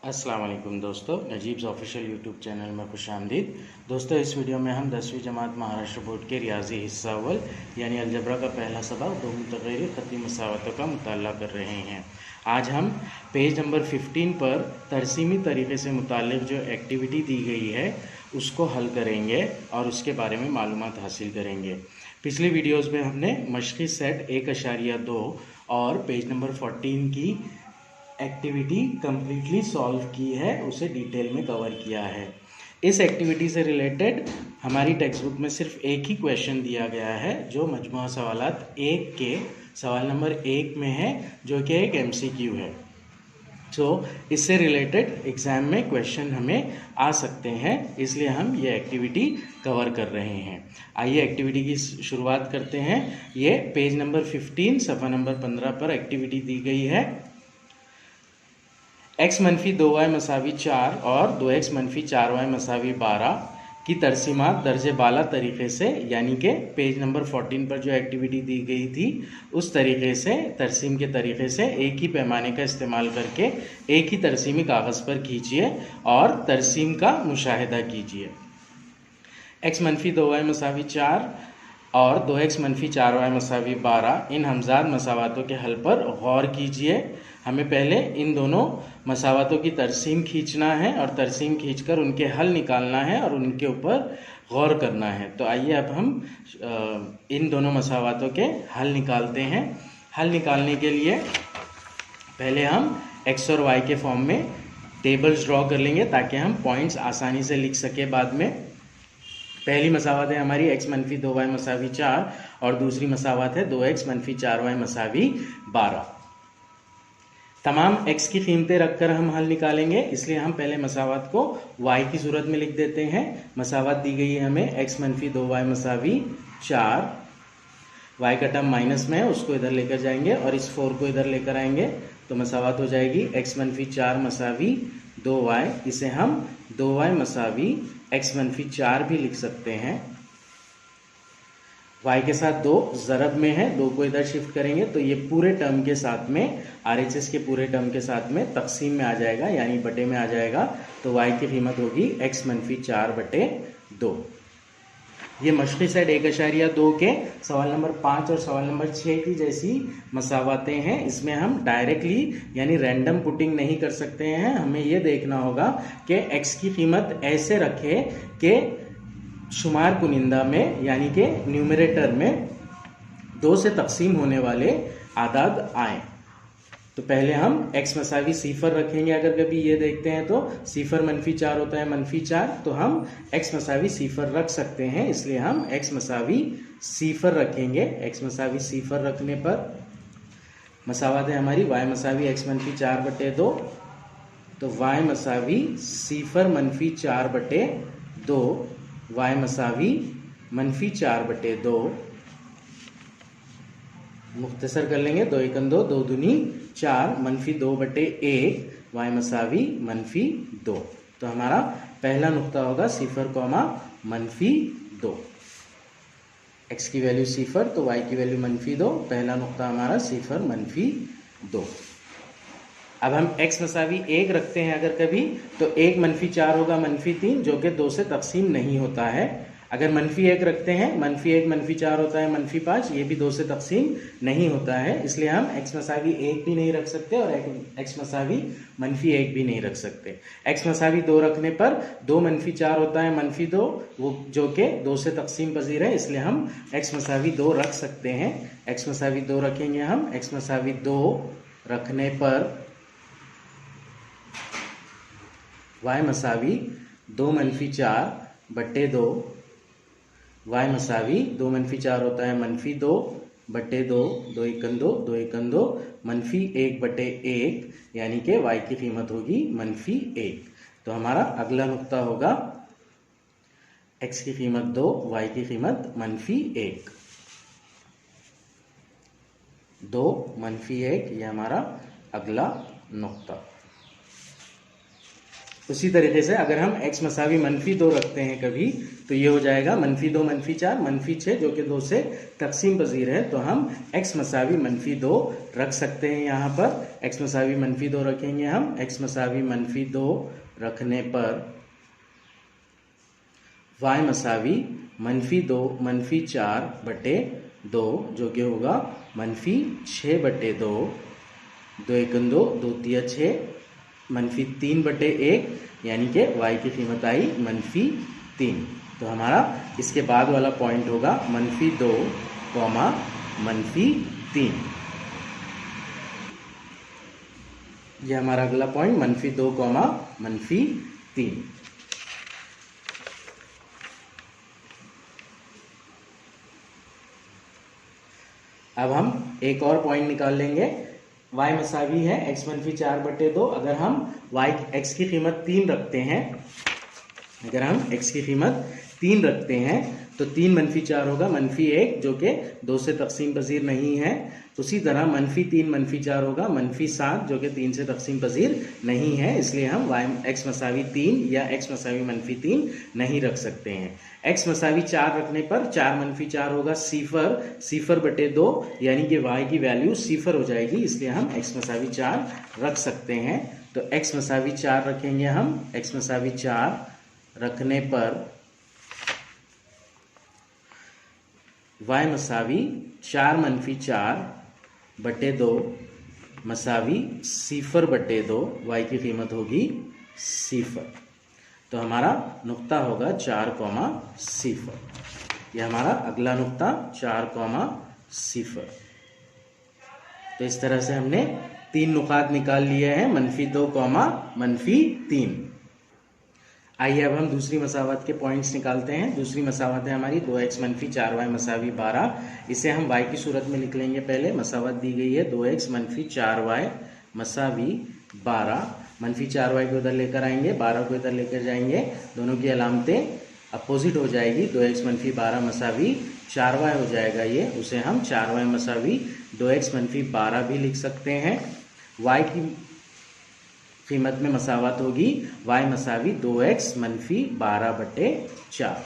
अस्सलाम वालेकुम दोस्तों, नजीब्स ऑफिशियल यूट्यूब चैनल में खुशामदीद। दोस्तों, इस वीडियो में हम 10वीं जमात महाराष्ट्र बोर्ड के रियाजी हिस्सा अव्वल यानी अलजबरा का पहला सबक दो मुतग़य्यर ख़ती मसावतों का मुताला कर रहे हैं। आज हम पेज नंबर 15 पर तरसीमी तरीक़े से मुताल्लिक़ जो एक्टिविटी दी गई है उसको हल करेंगे और उसके बारे में मालूमात हासिल करेंगे। पिछली वीडियोज़ में हमने मशक़ी सेट 1.2 और पेज नंबर 14 की एक्टिविटी कम्प्लीटली सॉल्व की है, उसे डिटेल में कवर किया है। इस एक्टिविटी से रिलेटेड हमारी टेक्स्ट बुक में सिर्फ एक ही क्वेश्चन दिया गया है जो मजमूआ सवालात 1 के सवाल नंबर 1 में है, जो कि एक MCQ है। इससे रिलेटेड एग्ज़ाम में क्वेश्चन हमें आ सकते हैं, इसलिए हम ये एक्टिविटी कवर कर रहे हैं। आइए एक्टिविटी की शुरुआत करते हैं। ये पेज नंबर 15 सफ़ा नंबर 15 पर एक्टिविटी दी गई है। x मनफी 2y मसावी 4 और 2x मनफी 4y मसावी 12 की तरसीमात दर्जे बाला तरीक़े से, यानी कि पेज नंबर 14 पर जो एक्टिविटी दी गई थी उस तरीक़े से, तरसीम के तरीक़े से एक ही पैमाने का इस्तेमाल करके एक ही तरसीमी कागज़ पर खींचिए और तरसीम का मुशाहिदा कीजिए। x मनफी 2y मसावी 4 और 2x मनफी 4y मसावी 12 इन हमजाद मसावातों के हल पर गौर कीजिए। हमें पहले इन दोनों मसावातों की तरसीम खींचना है और तरसीम खींचकर उनके हल निकालना है और उनके ऊपर गौर करना है। तो आइए अब हम इन दोनों मसावातों के हल निकालते हैं। हल निकालने के लिए पहले हम x और y के फॉर्म में टेबल्स ड्रॉ कर लेंगे ताकि हम पॉइंट्स आसानी से लिख सके बाद में। पहली मसावत है हमारी x मनफी 2y मसावी 4 और दूसरी मसावत है 2x मनफी 4y मसावी 12। तमाम x की कीमतें रखकर हम हल निकालेंगे, इसलिए हम पहले मसावत को y की सूरत में लिख देते हैं। मसावत दी गई है हमें x मनफी 2y मसावी 4, y का टर्म माइनस में है उसको इधर लेकर जाएंगे और इस 4 को इधर लेकर आएंगे तो मसावत हो जाएगी x मनफी 4 मसावी 2y। इसे हम 2y मसावी x मनफी 4 भी लिख सकते हैं। y के साथ 2 ज़रब में है, 2 को इधर शिफ्ट करेंगे तो ये पूरे टर्म के साथ में, RHS के पूरे टर्म के साथ में तकसीम में आ जाएगा, यानी बटे में आ जाएगा। तो y की कीमत होगी x मनफी 4 बटे 2। ये मशक़ी सेट 1.2 के सवाल नंबर 5 और सवाल नंबर 6 की जैसी मसावतें हैं। इसमें हम डायरेक्टली यानी रैंडम पुटिंग नहीं कर सकते हैं। हमें ये देखना होगा कि x की कीमत ऐसे रखें कि शुमार कुनिंदा में यानी कि न्यूमरेटर में 2 से तकसीम होने वाले आदाद आए। तो पहले हम x मसावी सिफर रखेंगे। अगर कभी ये देखते हैं तो सिफर मनफी 4 होता है, मनफी 4, तो हम x मसावी सिफर रख सकते हैं, इसलिए हम x मसावी सिफर रखेंगे। x मसावी सिफर रखने पर मसावत है हमारी y मसावी x मनफी 4 बटे 2, तो y मसावी सिफर मनफी 4 बटे 2, y मसावी मनफी 4 बटे 2। मुख्तसर कर लेंगे, 2 एकम 2, 2 दूनी 4, मनफी 2 बटे 1, y मसावी मनफी 2। तो हमारा पहला नुक्ता होगा सिफर कॉमा मनफी 2। x की वैल्यू सिफर तो y की वैल्यू मनफी 2, पहला नुक्ता हमारा सिफर मनफी 2। अब हम x मसावी 1 रखते हैं अगर कभी, तो 1 मनफी 4 होगा मनफी 3, जो कि 2 से तकसीम नहीं होता है। अगर मनफी 1 रखते हैं, मनफी 1 मनफी 4 होता है मनफी 5, ये भी 2 से तकसीम नहीं होता है, इसलिए हम x मसावी 1 भी नहीं रख सकते और x मसावी मनफी 1 भी नहीं रख सकते। x मसावी 2 रखने पर 2 मनफी 4 होता है मनफी 2, वो जो कि 2 से तकसीम पजीर है, इसलिए हम x मसावी 2 रख सकते हैं। x मसावी 2 रखेंगे हम। x मसावी 2 रखने पर y मसावी 2 मनफी 4 बटे 2, y मसावी 2 मनफी 4 होता है मनफी 2 बटे 2, 2 एकम 2, 2 एकम 2, मनफी 1 बटे 1, यानी कि y की कीमत होगी मनफी 1। तो हमारा अगला नुक्ता होगा x की कीमत 2, y की कीमत मनफी 1। 2 मनफी 1 ये हमारा अगला नुक्ता। उसी तरीके से अगर हम x मसावी मनफी 2 रखते हैं कभी, तो ये हो जाएगा -2 -4 -6 जो कि 2 से तकसीम पजीर है। तो हम x मसावी -2 रख सकते हैं यहाँ पर। x मसावी -2 रखेंगे हम। x मसावी -2 रखने पर y मसावी -2 -4 बटे 2 जो कि होगा -6 बटे 2, 2 एकम 2, 2 तिया 6, -3 बटे 1 यानी कि y की कीमत आई -3। तो हमारा इसके बाद वाला पॉइंट होगा -2, -3। ये हमारा अगला पॉइंट -2, -3। अब हम एक और पॉइंट निकाल लेंगे। y मसावी है x -4 बटे 2। अगर हम x की कीमत 3 रखते हैं, अगर हम x की कीमत 3 रखते हैं तो 3 -4 होगा -1 जो कि 2 से तकसीम पजीर नहीं है। उसी तरह -3 -4 होगा -7 जो कि 3 से तकसीम पजीर नहीं है। इसलिए हम x मसावी 3 या x मसावी -3 नहीं रख सकते हैं। x मसावी 4 रखने पर 4 -4 होगा 0 बटे 2 यानी कि y की वैल्यू 0 हो जाएगी। इसलिए हम x मसावी 4 रख सकते हैं। तो x मसावी 4 रखेंगे हम। x मसावी 4 रखने पर y मसावी 4 -4 बटे 2 मसावी 0 बटे 2, y की कीमत होगी 0। तो हमारा नुक्ता होगा 4, 0। यह हमारा अगला नुक्ता 4, 0। तो इस तरह से हमने 3 नुकात निकाल लिए हैं, -2, -3। आइए अब हम दूसरी मसावत के पॉइंट्स निकालते हैं। दूसरी मसावत है हमारी 2x - 4y मसावी 12। इसे हम y की सूरत में लिख लेंगे। पहले मसावत दी गई है 2x - 4y मसावी 12। -4y को इधर लेकर आएंगे, 12 को इधर लेकर जाएंगे, दोनों की अलामतें अपोजिट हो जाएगी। 2x - 12 मसावी 4y हो जाएगा ये। उसे हम 4y मसावी 2x - 12 भी लिख सकते हैं। y की कीमत में मसावत होगी y मसावी 2x - 12 बटे 4।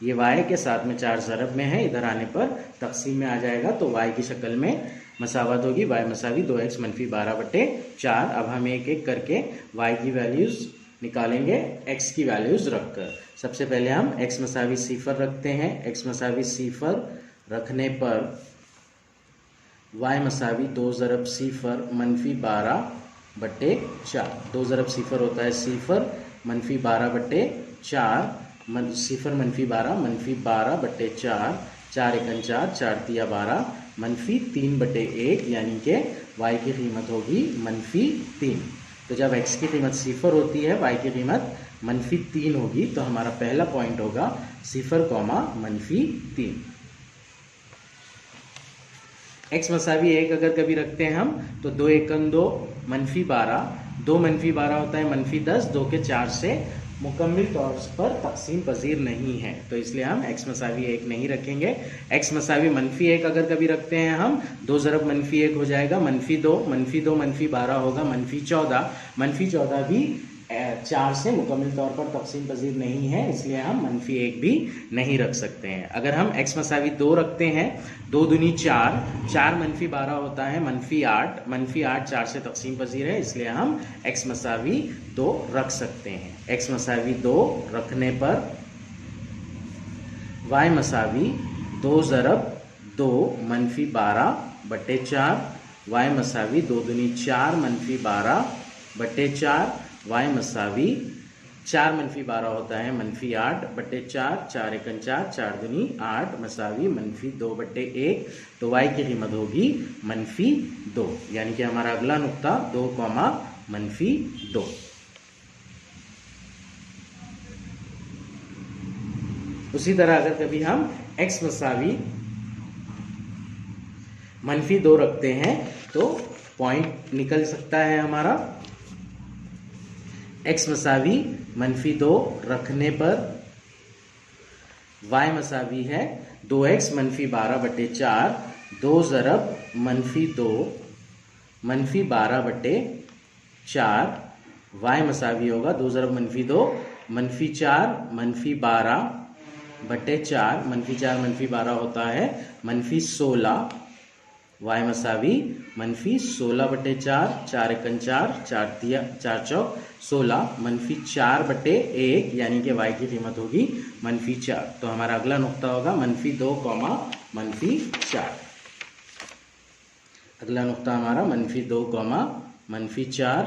ये y के साथ में 4 ज़रब में है, इधर आने पर तकसीम में आ जाएगा। तो y की शक्ल में मसावत होगी y मसावी 2x - 12 बटे 4। अब हम एक एक करके y की वैल्यूज़ निकालेंगे x की वैल्यूज़ रखकर। सबसे पहले हम x मसावी 0 रखते हैं। x मसावी 0 रखने पर y मसावी 2 ज़रब 0 -12 बटे 4। 2 ज़रब 0 होता है 0, -12 बटे 4, 0 -12 -12 बटे 4, 4 एकम 4, 4 तिया 12, -3 बटे 1 यानी कि y की कीमत होगी -3। तो जब x की कीमत 0 होती है, y की कीमत -3 होगी। तो हमारा पहला पॉइंट होगा 0, -3। x मसावी 1 अगर कभी रखते हैं हम तो 2 एकम 2 -12, 2 -12 होता है -10, 2 के 4 से मुकम्मल तौर पर तकसीम पजीर नहीं है। तो इसलिए हम x मसावी 1 नहीं रखेंगे। x मसावी -1 अगर कभी रखते हैं हम, 2 ज़रब -1 हो जाएगा -2, -2 -12 होगा -14, -14 भी 4 से मुकम्मल तौर पर तकसीम पजीर नहीं है। इसलिए हम -1 भी नहीं रख सकते हैं। अगर हम x मसावी 2 रखते हैं, 2 दूनी 4, 4 -12 होता है -8, -8 4 से तकसीम पजीर है। इसलिए हम x मसावी 2 रख सकते हैं। x मसावी 2 रखने पर y मसावी 2 ज़रब 2 -12 बटे 4, y मसावी 2 दूनी 4 -12 बटे 4, y मसावी 4 -12 होता है -8 बटे 4, 4 एकम 4, 4 दूनी 8 मसावी -2 बटे 1। तो y की कीमत होगी -2 यानी कि हमारा अगला नुक्ता 2, -2। उसी तरह अगर कभी हम x मसावी -2 रखते हैं तो पॉइंट निकल सकता है हमारा। x मसावी -2 रखने पर y मसावी है 2x - 12 बटे 4, 2 ज़रब -2 -12 बटे 4, y मसावी होगा 2 ज़रब -2 -4 -12 बटे 4, -4 -12 होता है -16, y मसावी -16 बटे 4, 4 एकन 4, 4 चौक 16, -4 बटे 1 यानी कि y की कीमत होगी -4। तो हमारा अगला नुक्ता होगा -2, -4। अगला नुक्ता हमारा -2, -4।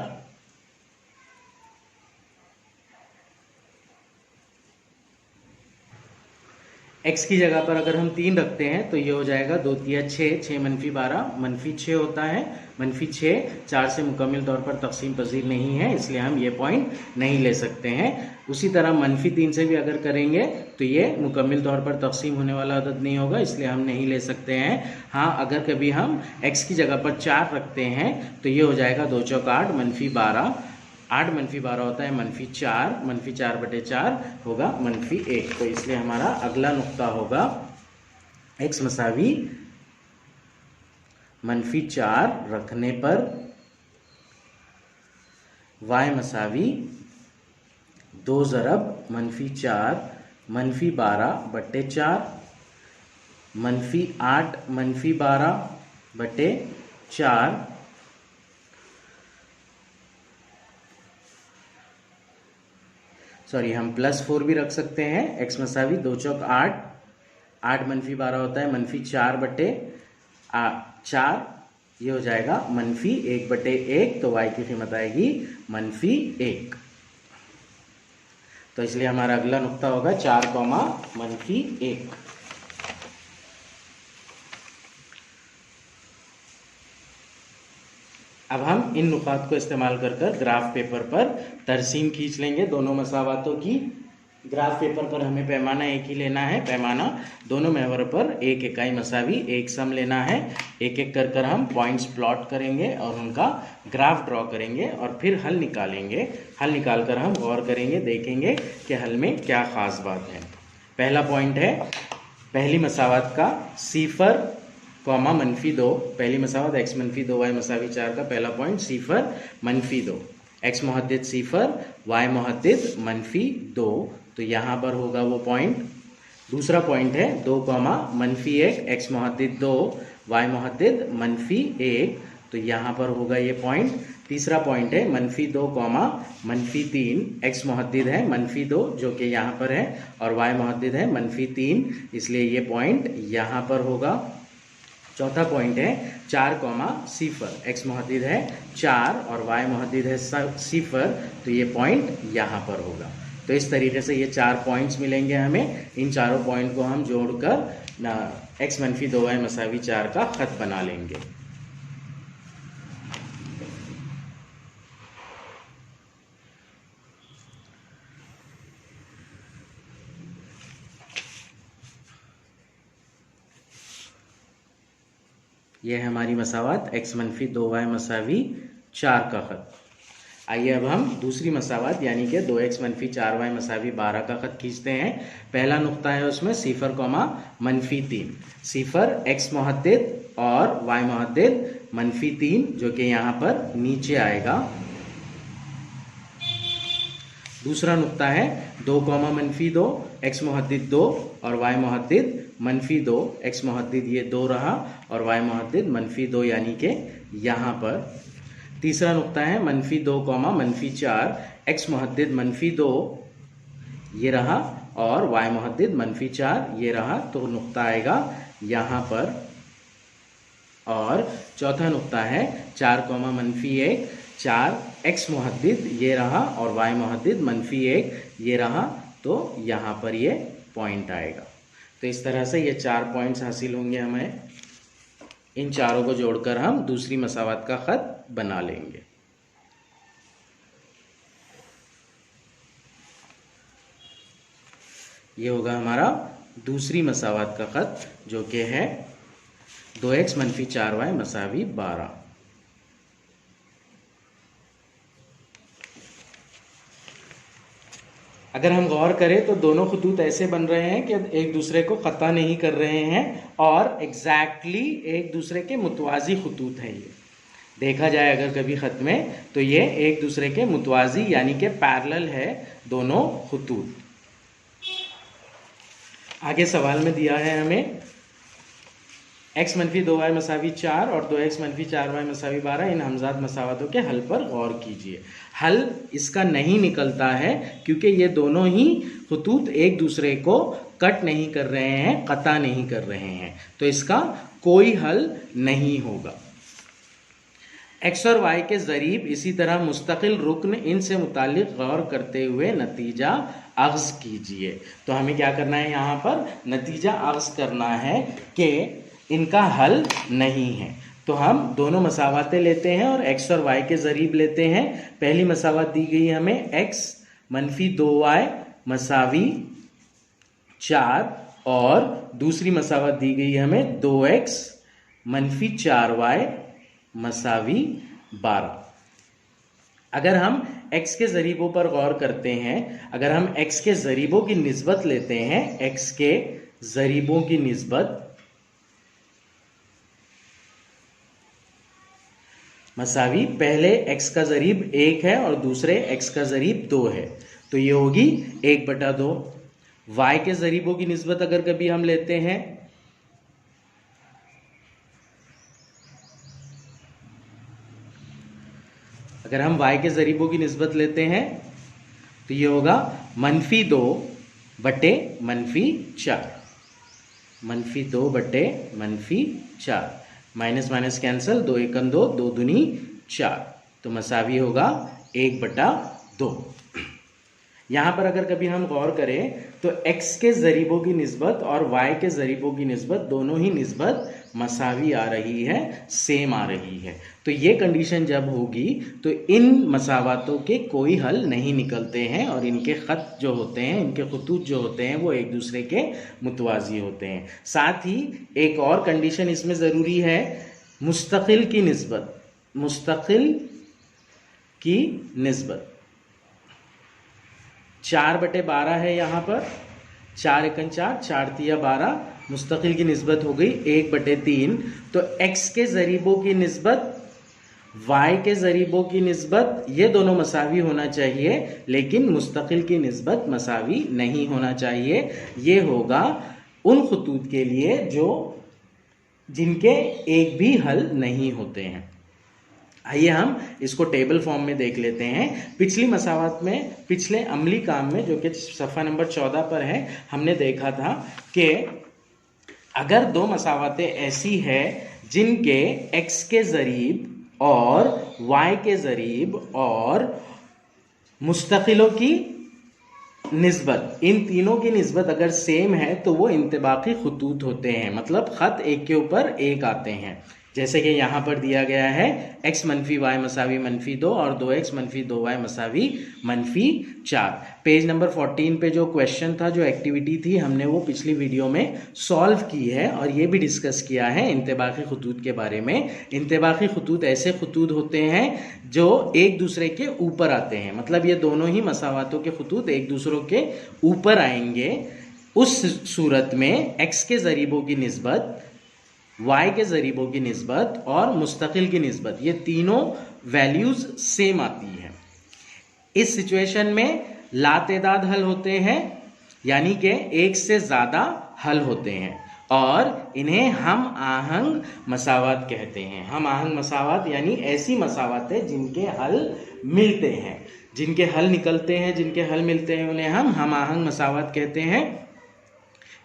x की जगह पर अगर हम 3 रखते हैं तो ये हो जाएगा 2 तिया 6, 6 -12 -6 होता है। -6 4 से मुकम्मल तौर पर तकसीम पजीर नहीं है, इसलिए हम ये पॉइंट नहीं ले सकते हैं। उसी तरह -3 से भी अगर करेंगे तो ये मुकम्मल तौर पर तकसीम होने वाला अदद नहीं होगा, इसलिए हम नहीं ले सकते हैं। हाँ, अगर कभी हम x की जगह पर 4 रखते हैं तो ये हो जाएगा 2 चौक 8, -12, 8 -12 होता है -4, -4 बटे 4 होगा -1। तो इसलिए हमारा अगला नुक्ता होगा x मसावी -4 रखने पर y मसावी 2 ज़रब -4 -12 बटे 4, -8 -12 बटे 4, सॉरी हम +4 भी रख सकते हैं। x मसावी 2 चौक 8, 8 -12 होता है -4 बटे 4, ये हो जाएगा -1 बटे 1, तो y की कीमत आएगी -1। तो इसलिए हमारा अगला नुक्ता होगा 4, -1। अब हम इन नुकात को इस्तेमाल कर ग्राफ पेपर पर तरसीम खींच लेंगे दोनों मसावातों की। ग्राफ पेपर पर हमें पैमाना एक ही लेना है। पैमाना दोनों महवर पर 1 इकाई मसावी 1 सम लेना है। एक एक कर हम पॉइंट्स प्लॉट करेंगे और उनका ग्राफ ड्रॉ करेंगे और फिर हल निकालेंगे। हल निकाल कर हम गौर करेंगे, देखेंगे कि हल में क्या ख़ास बात है। पहला पॉइंट है पहली मसावत का 0, -2। पहली मसावत x -2 y मसावी 4 का पहला point 0 -2, x Muhaddith 0 y Muhaddith -2, तो यहाँ पर होगा वो पॉइंट। दूसरा पॉइंट है 2, -1 x मुहद्दिद 2 y मुहद्दिद -1, तो यहाँ पर होगा ये पॉइंट। तीसरा पॉइंट है -2, -3 x मुहद्दिद है -2 जो कि यहाँ पर है और y मुहद्दिद है -3, इसलिए ये पॉइंट यहाँ पर होगा। चौथा पॉइंट है 4, 0 x मुहद्दिद है 4 और y मुहद्दिद है 0, तो ये पॉइंट यहाँ पर होगा। तो इस तरीके से ये 4 पॉइंट्स मिलेंगे हमें। इन चारों पॉइंट को हम जोड़कर x -2 y मसावी 4 का खत बना लेंगे। यह है हमारी मसावत x -2 y मसावी 4 का खत। आइए अब हम दूसरी मसावत यानी कि 2x -4 y मसावी 12 का खत खींचते हैं। पहला नुक्ता है उसमें 0, -3। 0 x मुहद्दिद और y मुहद्दिद -3 जो कि यहाँ पर नीचे आएगा। दूसरा नुक्ता है 2, -2 x मुहद्दिद 2 और y मुहद्दिद -2, x मुहद्दिद ये 2 रहा और y मुहद्दिद -2 यानी कि यहाँ पर। तीसरा नुक्ता है -2, -4 x मुहद्दिद -2 ये रहा और y मुहद्दिद -4 ये रहा, तो नुक्ता आएगा यहाँ पर। और चौथा नुक्ता है 4, -1 4 x मुहद्दिद ये रहा और y मुहद्दिद -1 ये रहा, तो यहाँ पर ये पॉइंट आएगा। तो इस तरह से ये 4 पॉइंट्स हासिल होंगे हमें। इन चारों को जोड़कर हम दूसरी मसावत का खत बना लेंगे। ये होगा हमारा दूसरी मसावत का खत जो कि है 2x -4 y मसावी 12। अगर हम गौर करें तो दोनों खतूत ऐसे बन रहे हैं कि एक दूसरे को ख़ता नहीं कर रहे हैं और एग्जैक्टली एक दूसरे के मुतवाज़ी खतूत हैं। ये देखा जाए अगर कभी ख़त में तो ये एक दूसरे के मुतवाज़ी यानी कि पैरेलल है दोनों खतूत। आगे सवाल में दिया है हमें x मनफी 2y मसावी 4 और 2x मनफी 4y मसावी 12 इन हमजाद मसावतों के हल पर गौर कीजिए। हल इसका नहीं निकलता है क्योंकि ये दोनों ही खतूत एक दूसरे को कट नहीं कर रहे हैं, कता नहीं कर रहे हैं, तो इसका कोई हल नहीं होगा। x और y के ज़रीब इसी तरह मुस्तकिल रुकन इनसे मुतालिक गौर करते हुए नतीजा अख्ज़ कीजिए। तो हमें क्या करना है, यहाँ पर नतीजा अख्ज़ करना है कि इनका हल नहीं है। तो हम दोनों मसावातें लेते हैं और x और y के ज़रीब लेते हैं। पहली मसावत दी गई हमें x मनफी 2y मसावी 4 और दूसरी मसावत दी गई हमें 2x मनफी 4y मसावी 12। अगर हम x के ज़रीबों पर गौर करते हैं, अगर हम x के ज़रीबों की निस्बत लेते हैं, x के ज़रीबों की निस्बत मसावी, पहले x का ज़रीब 1 है और दूसरे x का ज़रीब 2 है, तो ये होगी 1/2। y के ज़रीबों की निस्बत अगर कभी हम लेते हैं, अगर हम y के ज़रीबों की निस्बत लेते हैं तो ये होगा मनफी 2 बटे मनफी 4, मनफी 2 बटे मनफी 4, माइनस माइनस कैंसिल, 2 एकम 2, 2 दूनी 4, तो मसावी होगा 1/2। यहाँ पर अगर कभी हम गौर करें तो x के ज़रीबों की निस्बत और y के ज़रीबों की निस्बत दोनों ही निस्बत मसावी आ रही है, सेम आ रही है। तो ये कंडीशन जब होगी तो इन मसावातों के कोई हल नहीं निकलते हैं और इनके ख़त जो होते हैं, इनके खतूत जो होते हैं वो एक दूसरे के मुतवाज़ी होते हैं। साथ ही एक और कंडीशन इसमें ज़रूरी है, मुस्तकिल की निस्बत, मुस्तकिल की निस्बत 4/12 है यहाँ पर, 4 एकम 4, 4 तिया 12, मुस्तकिल की निस्बत हो गई 1/3। तो x के ज़रीबों की निस्बत, y के ज़रीबों की निस्बत, ये दोनों मसावी होना चाहिए, लेकिन मुस्तकिल की निस्बत मसावी नहीं होना चाहिए। ये होगा उन खतूत के लिए जो जिनके एक भी हल नहीं होते हैं। आइए हम इसको टेबल फॉर्म में देख लेते हैं। पिछली मसावत में, पिछले अमली काम में जो कि सफ़ा नंबर 14 पर है, हमने देखा था कि अगर दो मसावतें ऐसी है जिनके x के ज़रीब और y के ज़रीब और मुस्तकिलों की निस्बत, इन तीनों की निस्बत अगर सेम है तो वो इंतबाकी खतूत होते हैं, मतलब ख़त एक के ऊपर एक आते हैं। जैसे कि यहाँ पर दिया गया है x मनफी y मसावी मनफी 2 और 2x मनफी 2y मसावी मनफी 4। पेज नंबर 14 पे जो क्वेश्चन था, जो एक्टिविटी थी, हमने वो पिछली वीडियो में सॉल्व की है और ये भी डिस्कस किया है इंतबाकी खतूत के बारे में। इंतबाकी खतूत ऐसे खतूत होते हैं जो एक दूसरे के ऊपर आते हैं, मतलब ये दोनों ही मसावातों के खतूत एक दूसरों के ऊपर आएंगे। उस सूरत में x के ज़रीबों की निस्बत, y के ज़रीबों की निस्बत और मुस्तकिल की निस्बत, ये तीनों वैल्यूज़ सेम आती हैं। इस सिचुएशन में लातेदाद हल होते हैं, यानी कि एक से ज़्यादा हल होते हैं और इन्हें हम आहंग मसावत कहते हैं। हम आहंग मसावत यानी ऐसी मसावतें जिनके हल मिलते हैं, जिनके हल निकलते हैं, जिनके हल मिलते हैं, उन्हें हम आहंग मसावत कहते हैं।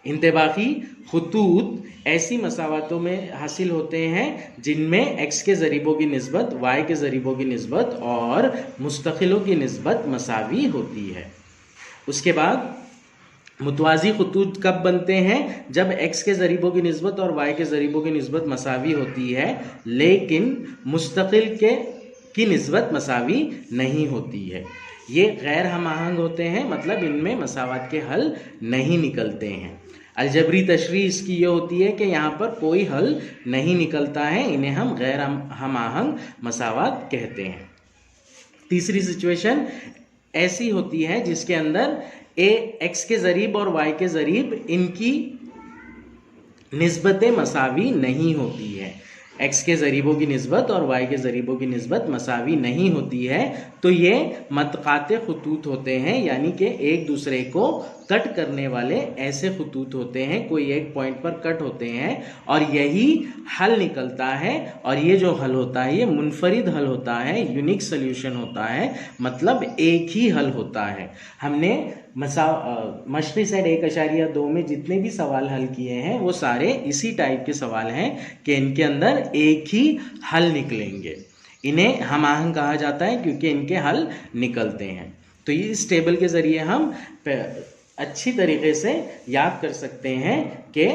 इंतबाकी खतूत ऐसी मसावतों में हासिल होते हैं जिनमें x के ज़रीबों की निस्बत, y के ज़रीबों की निस्बत और मुस्तकिलों की निस्बत मसावी होती है। उसके बाद मुतवाज़ी खतूत कब बनते हैं? जब x के ज़रीबों की निस्बत और y के ज़रीबों की निस्बत मसावी होती है, लेकिन मुस्तकिल की निस्बत मसावी नहीं होती है। ये गैर हम आहंग होते हैं, मतलब इनमें मसावत के हल नहीं निकलते हैं। अलजबरी तशरीह इसकी ये होती है कि यहाँ पर कोई हल नहीं निकलता है, इन्हें हम गैर हम आहंग मसावत कहते हैं। तीसरी सिचुएशन ऐसी होती है जिसके अंदर x के ज़रीब और y के ज़रीब, इनकी निस्बतें मसावी नहीं होती है। x के ज़रीबों की निस्बत और y के ज़रीबों की निस्बत मसावी नहीं होती है, तो ये मतकाते खतूत होते हैं, यानी कि एक दूसरे को कट करने वाले ऐसे खतूत होते हैं, कोई एक पॉइंट पर कट होते हैं और यही हल निकलता है। और ये जो हल होता है ये मुनफरिद हल होता है, यूनिक सोल्यूशन होता है, मतलब एक ही हल होता है। हमने मशरक़ी साइड 1.2 में जितने भी सवाल हल किए हैं वो सारे इसी टाइप के सवाल हैं कि इनके अंदर एक ही हल निकलेंगे। इन्हें हम आहंग कहा जाता है क्योंकि इनके हल निकलते हैं। तो इस टेबल के ज़रिए हम अच्छी तरीके से याद कर सकते हैं कि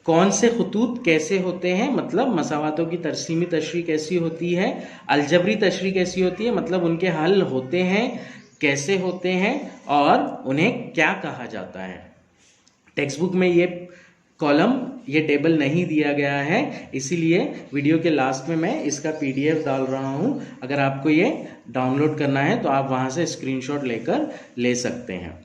कौन से खतूत कैसे होते हैं, मतलब मसावातों की तरसीमी तशरीह कैसी होती है, अलजबरी तशरीह कैसी होती है, मतलब उनके हल होते हैं कैसे होते हैं और उन्हें क्या कहा जाता है। टेक्स्ट बुक में ये कॉलम, ये टेबल नहीं दिया गया है, इसीलिए वीडियो के लास्ट में मैं इसका PDF डाल रहा हूँ। अगर आपको ये डाउनलोड करना है तो आप वहाँ से स्क्रीनशॉट लेकर ले सकते हैं।